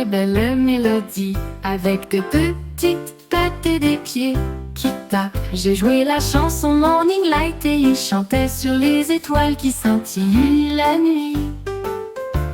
belle mélodie avec de petites pattes et des pieds qui tapent. J'ai joué la chanson Morning Light et il chantait sur les étoiles qui scintillent la nuit.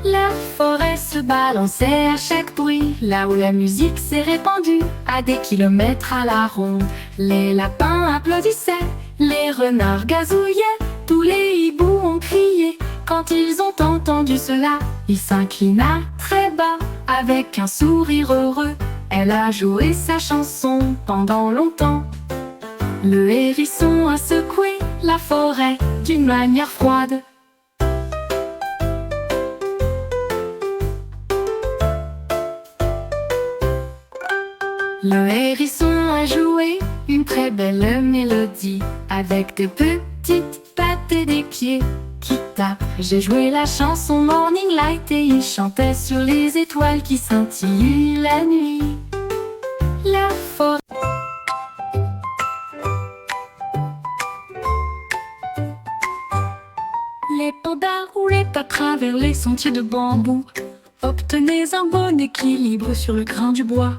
La forêt se balançait à chaque bruit, là où la musique s'est répandue à des kilomètres à la ronde. Les lapins applaudissaient, les renards gazouillaient, tous les hiboux ont crié. Quand ils ont entendu cela, ils s'inclina très bas, avec un sourire heureux. Elle a joué sa chanson pendant longtemps. Le hérisson a secoué la forêt d'une manière froide. Le hérisson a joué une très belle mélodie avec de petites pattes et des pieds qui tapent. J'ai joué la chanson Morning Light et il chantait sur les étoiles qui scintillent la nuit. La forêt. Les pandas roulaient à travers les sentiers de bambou, obtenaient un bon équilibre sur le grain du bois.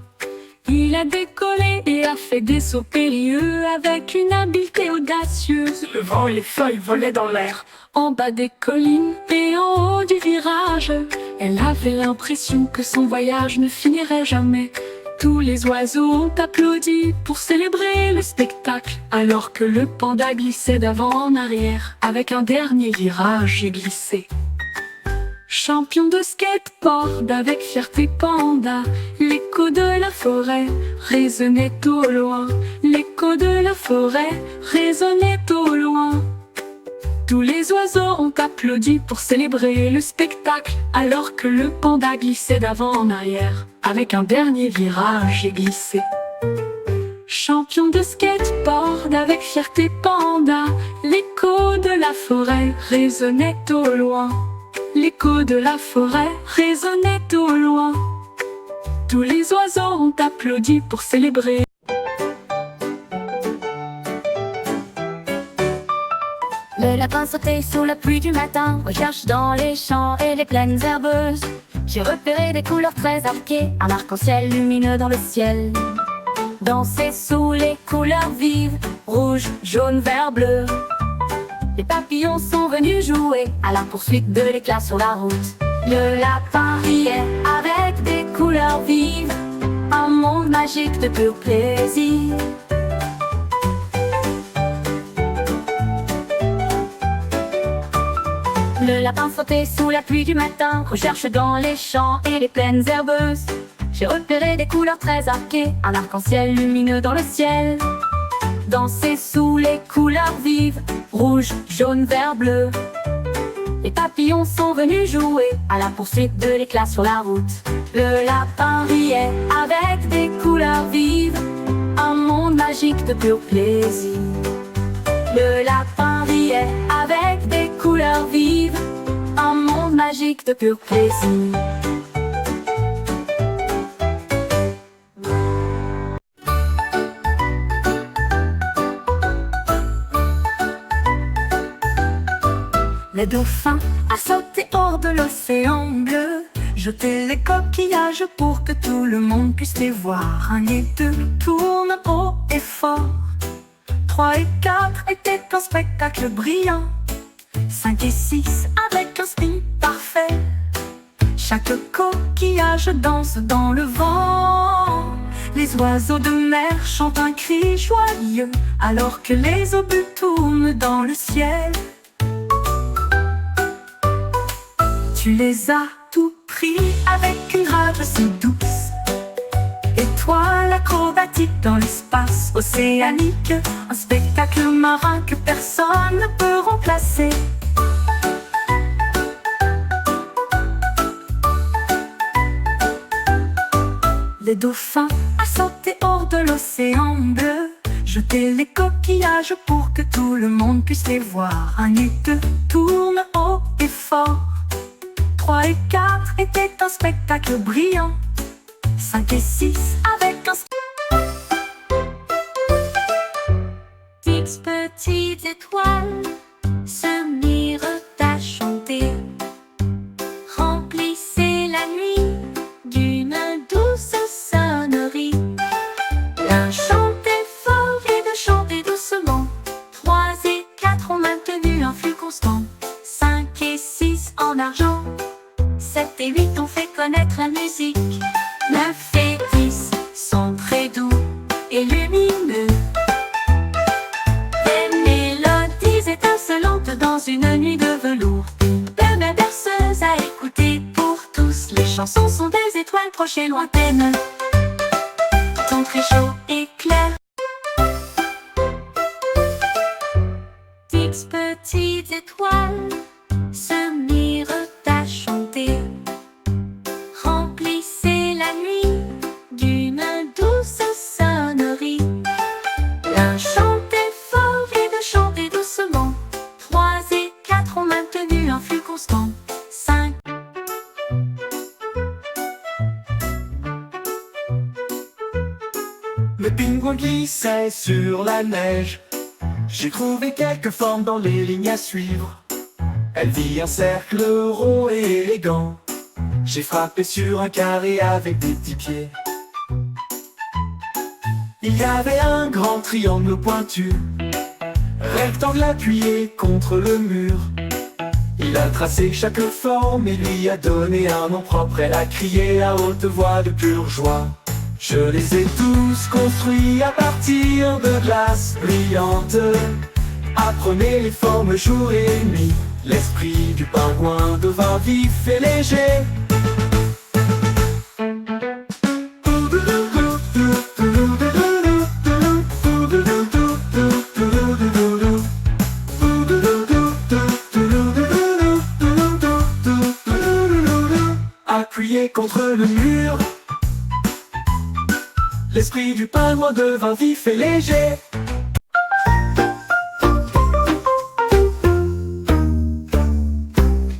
Il a décollé et a fait des sauts périlleux avec une habileté audacieuse. Le vent et les feuilles volaient dans l'air. En bas des collines et en haut du virage, elle avait l'impression que son voyage ne finirait jamais. Tous les oiseaux ont applaudi pour célébrer le spectacle, alors que le panda glissait d'avant en arrière. Avec un dernier virage, j'ai glissé. Champion de skateboard avec fierté panda, l'écho de la forêt résonnait au loin. L'écho de la forêt résonnait au loin. Tous les oiseaux ont applaudi pour célébrer le spectacle, alors que le panda glissait d'avant en arrière. Avec un dernier virage, j'ai glissé. Champion de skateboard avec fierté panda, l'écho de la forêt résonnait au loin. L'écho de la forêt résonnait au loin. Tous les oiseaux ont applaudi pour célébrer. Le lapin sautait sous la pluie du matin, recherche dans les champs et les plaines herbeuses. J'ai repéré des couleurs très arquées, un arc-en-ciel lumineux dans le ciel. Danser sous les couleurs vives, rouge, jaune, vert, bleu. Les papillons sont venus jouer à la poursuite de l'éclat sur la route. Le lapin riait avec des couleurs vives, un monde magique de pur plaisir. Le lapin sautait sous la pluie du matin, recherche dans les champs et les plaines herbeuses. J'ai repéré des couleurs très arquées, un arc-en-ciel lumineux dans le ciel. Danser sous les couleurs vives, rouge, jaune, vert, bleu. Les papillons sont venus jouer à la poursuite de l'éclat sur la route. Le lapin riait avec des couleurs vives, un monde magique de pur plaisir. Le lapin riait avec des couleurs vives, un monde magique de pur plaisir. Le dauphin a sauté hors de l'océan bleu, jeté les coquillages pour que tout le monde puisse les voir. 1 et 2 tournent haut et fort, 3 et 4 étaient un spectacle brillant, 5 et 6 avec un spin parfait. Chaque coquillage danse dans le vent. Les oiseaux de mer chantent un cri joyeux, alors que les obus tournent dans le ciel. Tu les as tout pris avec une rage si douce. Étoile acrobatique dans l'espace océanique, un spectacle marin que personne ne peut remplacer. Le dauphin a sauté hors de l'océan bleu, jeté les coquillages pour que tout le monde puisse les voir. 1 et 2 tournent haut et fort, 3 et 4 étaient un spectacle brillant, 5 et 6 avec un petites étoiles se mirent à chanter, remplissez la nuit d'une constant. 5 et 6 en argent. 7 et 8 ont fait connaître la musique. 9 et 10 sont très doux et lumineux. Des mélodies étincelantes dans une nuit de velours. De mes berceuses à écouter pour tous. Les chansons sont des étoiles proches et lointaines. Temps très chaud et clair. Dix petites étoiles se mirent à chanter. Remplissez la nuit d'une douce sonnerie. L'un chantait fort et deux chantaient doucement. 3 et 4 ont maintenu un flux constant. 5. Les pingouins glissaient sur la neige. J'ai trouvé quelques formes dans les lignes à suivre. Elle vit un cercle rond et élégant. J'ai frappé sur un carré avec des petits pieds. Il y avait un grand triangle pointu, rectangle appuyé contre le mur. Il a tracé chaque forme et lui a donné un nom propre. Elle a crié à haute voix de pure joie. Je les ai tous construits à partir de glace brillante. Apprenez les formes jour et nuit. L'esprit du pingouin devint vif et léger. Appuyé contre le mur, l'esprit du pingouin devint vif et léger.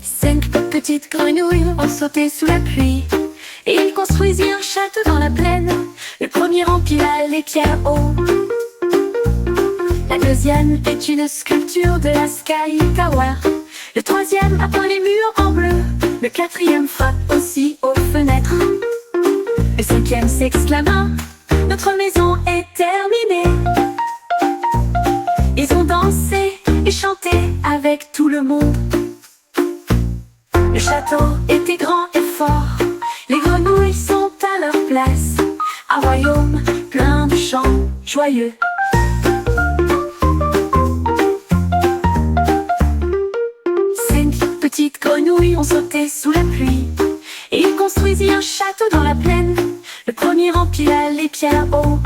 Cinq petites grenouilles ont sauté sous la pluie. Ils construisirent un château dans la plaine. Le premier empila les pierres hauts. La deuxième est une sculpture de la Sky Tower. Le troisième a peint les murs en bleu. Le quatrième frappe aussi aux fenêtres. Le cinquième s'exclama: notre maison est terminée. Ils ont dansé et chanté avec tout le monde. Le château était grand et fort. Les grenouilles sont à leur place. Un royaume plein de chants joyeux. Cinq petites grenouilles ont sauté sous la pluie. Ils construisirent un château dans la plaine. Le premier empila les pierres hauts.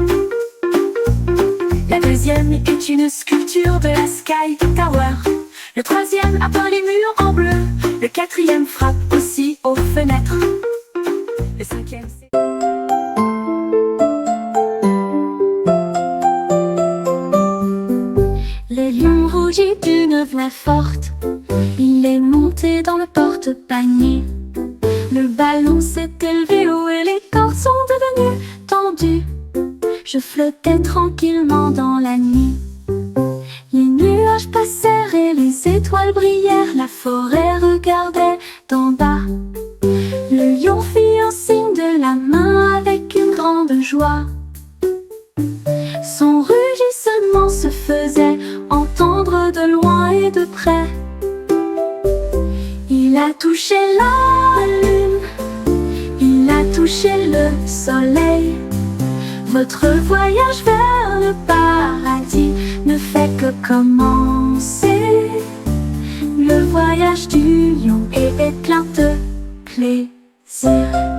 La deuxième est une sculpture de la Sky Tower. Le troisième a peint les murs en bleu. Le quatrième frappe aussi aux fenêtres. Le cinquième c'est... Le lion rougit d'une voix forte. Il est monté dans le porte-panier. Le ballon s'est élevé haut et les cordes sont devenues tendues. Je flottais tranquillement dans la nuit. Les nuages passèrent et les étoiles brillèrent. La forêt regardait d'en bas. Le lion fit un signe de la main avec une grande joie. Son rugissement se faisait entendre de loin et de près. Il a touché la lune, il a touché le soleil. Votre voyage vers le paradis ne fait que commencer. Le voyage du lion est plein de plaisir.